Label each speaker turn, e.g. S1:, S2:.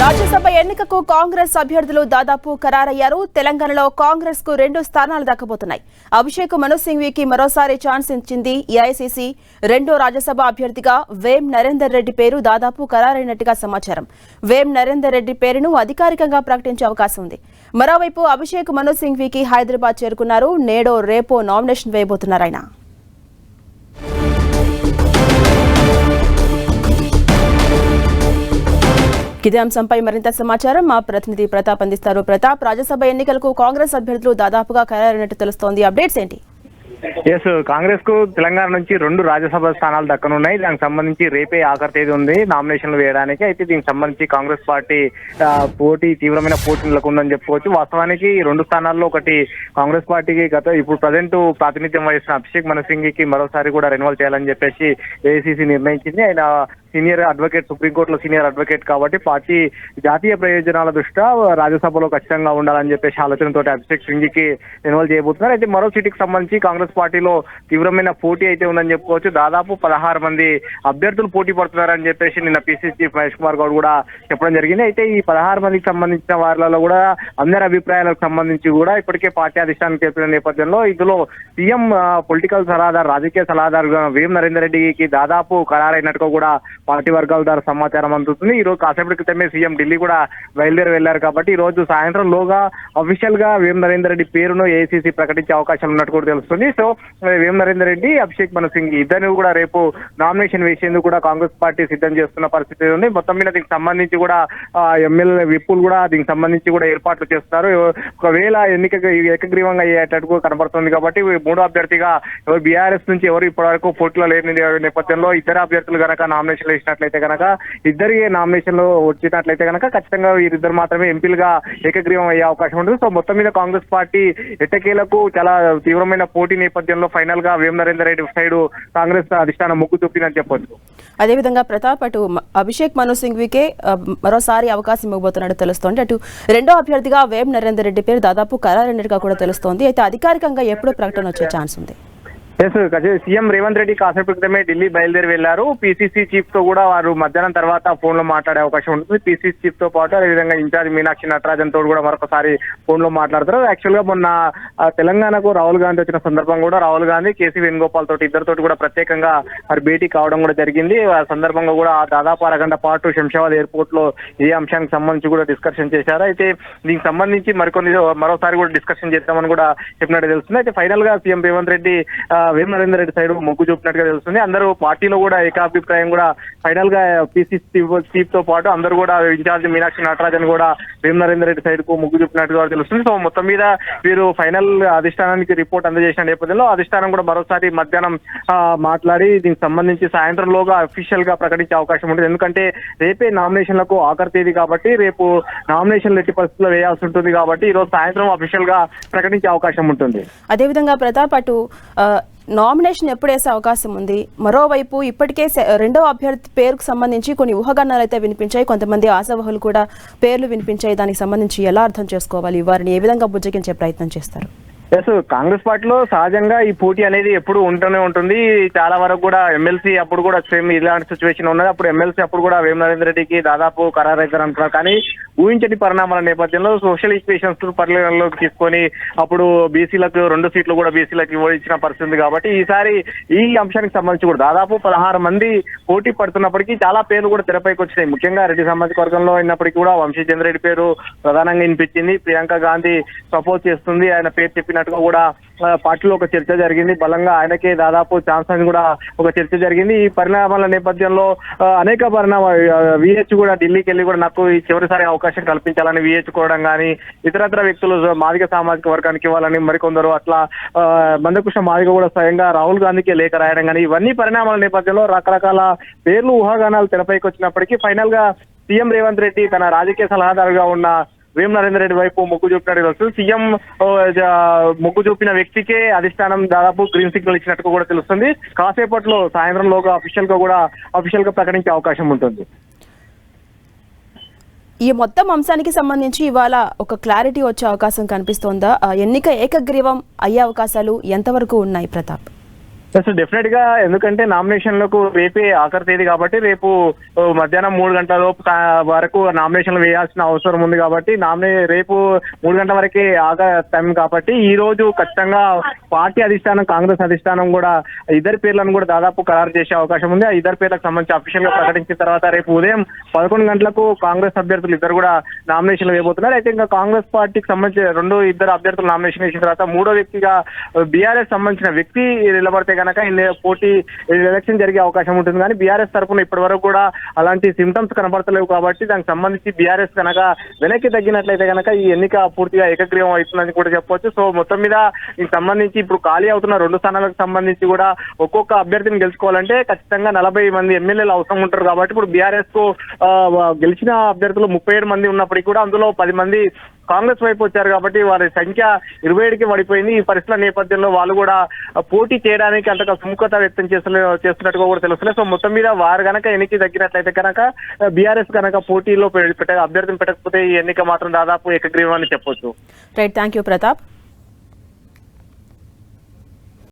S1: రాజ్యసభ ఎన్నికకు కాంగ్రెస్ అభ్యర్థులు దాదాపు ఖరారయ్యారు. తెలంగాణలో కాంగ్రెస్ కు 2 స్థానాలు దక్కబోతున్నాయి. అభిషేక్ మను సింఘ్వీకి మరోసారి ఛాన్స్ ఇచ్చింది ఏఐసీసీ. రెండో రాజ్యసభ అభ్యర్థిగా వేం నరేందర్ రెడ్డి పేరు దాదాపు ఖరారైనట్టుగా సమాచారం. వేం నరేందర్ రెడ్డి పేరును అధికారికంగా ప్రకటించే అవకాశం ఉంది. మరోవైపు అభిషేక్ మను సింఘ్వీకి హైదరాబాద్ చేరుకున్నారు. నేడో రేపో నామినేషన్ వేయబోతున్నారు ఆయన. ఇదే అంశంపై మరింత సమాచారం మా ప్రతినిధి ప్రతాప్ అందిస్తారు. ప్రతాప్, రాజ్యసభ ఎన్నికలకు కాంగ్రెస్ అభ్యర్థులు దాదాపుగా ఖరారైనట్టు తెలుస్తోంది. అప్డేట్స్ ఏంటి?
S2: కాంగ్రెస్ కు తెలంగాణ నుంచి 2 రాజ్యసభ స్థానాలు దక్కనున్నాయి. దానికి సంబంధించి రేపే ఆఖరి తేదీ ఉంది నామినేషన్లు వేయడానికి. అయితే దీనికి సంబంధించి కాంగ్రెస్ పార్టీ తీవ్రమైన పోటీ నెలకొందని చెప్పుకోవచ్చు. వాస్తవానికి 2 స్థానాల్లో ఒకటి కాంగ్రెస్ పార్టీకి ఇప్పుడు ప్రజెంట్ ప్రాతినిధ్యం వహిస్తున్న అభిషేక్ మను సింఘ్వీకి మరోసారి కూడా రెన్యువల్ చేయాలని చెప్పేసి ఏఐసీసీ నిర్ణయించింది. ఆయన సీనియర్ అడ్వకేట్, సుప్రీంకోర్టులో సీనియర్ అడ్వకేట్ కాబట్టి పార్టీ జాతీయ ప్రయోజనాల దృష్ట్యా రాజ్యసభలో ఖచ్చితంగా ఉండాలని చెప్పేసి ఆలోచనతో అభిషేక్ సింఘ్వీకి రెన్యువల్ చేయబోతున్నారు. అయితే మరో సీటుకి సంబంధించి కాంగ్రెస్ పార్టీలో తీవ్రమైన పోటీ అయితే ఉందని చెప్పుకోవచ్చు. దాదాపు 16 మంది అభ్యర్థులు పోటీ పడుతున్నారని చెప్పేసి నిన్న పీసీసీ చీఫ్ మహేష్ కుమార్ గౌడ్ కూడా చెప్పడం జరిగింది. అయితే ఈ 16 మందికి సంబంధించిన వారిలో కూడా అందరి అభిప్రాయాలకు సంబంధించి కూడా ఇప్పటికే పార్టీ అధిష్టానం చెప్పిన నేపథ్యంలో ఇందులో సీఎం పొలిటికల్ సలహాదారు, రాజకీయ సలహాదారు వేం నరేందర్ రెడ్డికి దాదాపు ఖరారైనట్టుగా కూడా పార్టీ వర్గాల ద్వారా సమాచారం అందుతుంది. ఈ రోజు కాసేపటి క్రితమే సీఎం ఢిల్లీ కూడా బయలుదేరి వెళ్లారు కాబట్టి ఈ రోజు సాయంత్రం లోగా అఫీషియల్ గా వేం నరేందర్ రెడ్డి పేరును ఏఐసీసీ ప్రకటించే అవకాశం ఉన్నట్టు కూడా తెలుస్తుంది. సో వేం నరేందర్ రెడ్డి, అభిషేక్ మను సింఘ్వీ ఇద్దరు కూడా రేపు నామినేషన్ వేసేందుకు కూడా కాంగ్రెస్ పార్టీ సిద్ధం చేస్తున్న పరిస్థితి ఉంది. మొత్తం మీద దీనికి సంబంధించి కూడా ఎమ్మెల్యే విప్పులు కూడా దీనికి సంబంధించి కూడా ఏర్పాట్లు చేస్తున్నారు. ఒకవేళ ఎన్నిక ఏకగ్రీవంగా అయ్యేటట్టు కనబడుతుంది కాబట్టి మూడో అభ్యర్థిగా ఎవరు బీఆర్ఎస్ నుంచి ఎవరు ఇప్పటివరకు పోటీలో లేని నేపథ్యంలో ఇద్దరు అభ్యర్థులు కనుక నామినేషన్ వేసినట్లయితే కనుక ఇద్దరికి నామినేషన్లు వచ్చినట్లయితే కనుక ఖచ్చితంగా వీరిద్దరు మాత్రమే ఎంపీలుగా ఏకగ్రీవం అయ్యే అవకాశం ఉంటుంది. సో మొత్తం మీద కాంగ్రెస్ పార్టీ ఎట్టకేలకు చాలా తీవ్రమైన పోటీ నేపథ్యంలో ఫైనల్ గా వేం నరేందర్ రెడ్డి సైడ్ కాంగ్రెస్ అధిష్టానం మొగ్గు చూపినని చెప్పొచ్చు.
S1: అదేవిధంగా ప్రతాప్, అటు అభిషేక్ మను సింఘ్వీకే మరోసారి అవకాశం ఇవ్వబోతున్నట్టు తెలుస్తోంది. అటు రెండో అభ్యర్థిగా వేం నరేందర్ రెడ్డి పేరు దాదాపు ఖరారైనట్టుగా కూడా తెలుస్తోంది. అయితే అధికారికంగా ఎప్పుడు ప్రకటన వచ్చే ఛాన్స్ ఉంది?
S2: సీఎం రేవంత్ రెడ్డి కాసేపు క్రితమే ఢిల్లీ బయలుదేరి వెళ్లారు. పీసీసీ చీఫ్ తో కూడా వారు మధ్యాహ్నం తర్వాత ఫోన్ లో మాట్లాడే అవకాశం ఉంటుంది. పీసీసీ చీఫ్ తో పాటు అదేవిధంగా ఇన్ఛార్జ్ మీనాక్షి నటరాజన్ తో కూడా మరొకసారి ఫోన్ లో మాట్లాడతారు. యాక్చువల్ గా మొన్న తెలంగాణకు రాహుల్ గాంధీ వచ్చిన సందర్భం కూడా రాహుల్ గాంధీ, కేసీ వేణుగోపాల్ తోటి ఇద్దరితో కూడా ప్రత్యేకంగా వారి భేటీ కావడం కూడా జరిగింది. ఆ సందర్భంగా కూడా దాదాపు అరగంట పాటు శంషాబాద్ ఎయిర్పోర్ట్ లో ఏ అంశానికి సంబంధించి కూడా డిస్కషన్ చేశారు. అయితే దీనికి సంబంధించి మరోసారి కూడా డిస్కషన్ చేద్దామని కూడా చెప్పినట్టు తెలుస్తుంది. అయితే ఫైనల్ గా సీఎం రేవంత్ రెడ్డి వేం నరేందర్ రెడ్డి సైడ్ మొగ్గు చూపినట్టుగా తెలుస్తుంది. అందరూ పార్టీలో కూడా ఏకాభిప్రాయం కూడా ఫైనల్ గా పీసీసీ చీఫ్ తో పాటు అందరూ కూడా ఇన్ఛార్జ్ మీనాక్షి నటరాజన్ కూడా వేం నరేందర్ రెడ్డి సైడ్ కు మొగ్గు చూపినట్టుగా తెలుస్తుంది. సో మొత్తం మీద వీరు ఫైనల్ అధిష్టానానికి రిపోర్ట్ అందజేసిన నేపథ్యంలో అధిష్టానం కూడా మరోసారి మధ్యాహ్నం మాట్లాడి దీనికి సంబంధించి సాయంత్రంలోగా అఫీషియల్ గా ప్రకటించే అవకాశం ఉంటుంది. ఎందుకంటే రేపే నామినేషన్లకు ఆఖరి తేదీ కాబట్టి రేపు నామినేషన్లు ఎట్టి పరిస్థితుల్లో వేయాల్సి ఉంటుంది కాబట్టి ఈ రోజు సాయంత్రం అఫీషియల్ గా ప్రకటించే అవకాశం ఉంటుంది.
S1: అదేవిధంగా ప్రతాప్, అటు నామినేషన్ ఎప్పుడు వేసే అవకాశం ఉంది? మరోవైపు ఇప్పటికే రెండో అభ్యర్థి పేరుకు సంబంధించి కొన్ని ఊహాగానాలు అయితే వినిపించాయి, కొంతమంది ఆశావహులు కూడా పేర్లు వినిపించాయి. దానికి సంబంధించి ఎలా అర్థం చేసుకోవాలి? వారిని ఏ విధంగా బుజ్జగించే ప్రయత్నం చేస్తారు?
S2: కాంగ్రెస్ పార్టీలో సహజంగా ఈ పోటీ అనేది ఎప్పుడు ఉంటూనే ఉంటుంది. చాలా వరకు కూడా ఎమ్మెల్సీ అప్పుడు కూడా సేమ్ ఇలాంటి సిచ్యువేషన్ ఉన్నది. అప్పుడు ఎమ్మెల్సీ అప్పుడు కూడా వేం నరేందర్ రెడ్డికి దాదాపు ఖరారైతారు అంటున్నారు. కానీ ఊహించని పరిణామాల నేపథ్యంలో సోషల్ ఈక్వేషన్స్ పరిగణలోకి తీసుకొని అప్పుడు బీసీలకు 2 సీట్లు కూడా బీసీలకు ఇచ్చిన పరిస్థితి కాబట్టి ఈసారి ఈ అంశానికి సంబంధించి కూడా దాదాపు 16 మంది పోటీ పడుతున్నప్పటికీ చాలా పేర్లు కూడా తెరపైకి వచ్చినాయి. ముఖ్యంగా రెడ్డి సామాజిక వర్గంలో అయినప్పటికీ కూడా వంశీచంద్ర రెడ్డి పేరు ప్రధానంగా వినిపించింది. ప్రియాంక గాంధీ సపోర్ట్ చేస్తుంది, ఆయన పేరు చెప్పినట్టుగా కూడా పార్టీలో ఒక చర్చ జరిగింది. బలంగా ఆయనకే దాదాపు ఛాన్స్ అని కూడా ఒక చర్చ జరిగింది. ఈ పరిణామాల నేపథ్యంలో అనేక విహెచ్ కూడా ఢిల్లీకి వెళ్ళి కూడా నాకు ఈ చివరిసారి అవకాశం కల్పించాలని విహెచ్ కోవడం కానీ, ఇతరత్ర వ్యక్తులు మాదిగ సామాజిక వర్గానికి ఇవ్వాలని మరికొందరు అట్లా మందకృష్ణ మాదిగ కూడా స్వయంగా రాహుల్ గాంధీకి లేఖ రాయడం కానీ, ఇవన్నీ పరిణామాల నేపథ్యంలో రకరకాల పేర్లు ఊహాగానాలు తెరపైకి వచ్చినప్పటికీ ఫైనల్ గా సీఎం రేవంత్ రెడ్డి తన రాజకీయ సలహాదారుగా ఉన్న వేం నరేందర్ రెడ్డి వైపు మొగ్గు చూపినట్టు తెలుస్తుంది. సీఎం మొగ్గు చూపిన వ్యక్తికే అధిష్టానం దాదాపు గ్రీన్ సిగ్నల్ ఇచ్చినట్టు కూడా తెలుస్తుంది. కాసేపట్లో సాయంత్రంలోగా అఫీషియల్ గా ప్రకటించే అవకాశం ఉంటుంది.
S1: ఈ మొత్తం అంశానికి సంబంధించి ఇవాళ ఒక క్లారిటీ వచ్చే అవకాశం కనిపిస్తోందా? ఎన్నిక ఏకగ్రీవం అయ్యే అవకాశాలు ఎంతవరకు ఉన్నాయి ప్రతాప్?
S2: సో డెఫినెట్ గా, ఎందుకంటే నామినేషన్లకు రేపే ఆఖరి తేదీ కాబట్టి రేపు మధ్యాహ్నం 3 గంటల వరకు నామినేషన్లు వేయాల్సిన అవసరం ఉంది కాబట్టి రేపు 3 గంటల వరకే టైం కాబట్టి ఈ రోజు ఖచ్చితంగా పార్టీ అధిష్టానం, కాంగ్రెస్ అధిష్టానం కూడా ఇద్దరి పేర్లను కూడా దాదాపు ఖరారు చేసే అవకాశం ఉంది. ఆ ఇద్దరు పేర్లకు సంబంధించి అఫీషియల్ గా ప్రకటించిన తర్వాత రేపు ఉదయం 11 గంటలకు కాంగ్రెస్ అభ్యర్థులు ఇద్దరు కూడా నామినేషన్లు వేయబోతున్నారు. అయితే ఇంకా కాంగ్రెస్ పార్టీకి సంబంధించి ఇద్దరు అభ్యర్థులు నామినేషన్ వేసిన తర్వాత మూడో వ్యక్తిగా బీఆర్ఎస్ సంబంధించిన వ్యక్తి నిలబడితే కనుక పోటీ ఎలక్షన్ జరిగే అవకాశం ఉంటుంది. కానీ బీఆర్ఎస్ తరఫున ఇప్పటి వరకు కూడా అలాంటి సిమ్టమ్స్ కనబడతలేవు కాబట్టి దానికి సంబంధించి బీఆర్ఎస్ కనుక వెనక్కి తగ్గినట్లయితే కనుక ఈ ఎన్నిక పూర్తిగా ఏకగ్రీవం అవుతుందని కూడా చెప్పవచ్చు. సో మొత్తం మీద దీనికి సంబంధించి ఇప్పుడు ఖాళీ అవుతున్న 2 స్థానాలకు సంబంధించి కూడా ఒక్కొక్క అభ్యర్థిని గెలుచుకోవాలంటే ఖచ్చితంగా 40 మంది ఎమ్మెల్యేలు అవసరం ఉంటారు. కాబట్టి ఇప్పుడు బీఆర్ఎస్ కు గెలిచిన అభ్యర్థులు 37 మంది ఉన్నప్పటికీ కూడా అందులో 10 మంది కాంగ్రెస్ వైపు వచ్చారు కాబట్టి వారి సంఖ్య 27కి పడిపోయింది. ఈ పరిస్థితుల నేపథ్యంలో వాళ్ళు కూడా పోటీ చేయడానికి అంతగా సుముఖత వ్యక్తం చేస్తున్నట్టుగా కూడా తెలుస్తుంది. సో మొత్తం మీద వారు కనుక ఎన్నిక తగ్గినట్లయితే కనుక బీఆర్ఎస్ కనుక పోటీలో అభ్యర్థిని పెట్టకపోతే ఈ ఎన్నిక మాత్రం దాదాపు ఏకగ్రీవం అని చెప్పొచ్చు.
S1: Right, thank you Pratap.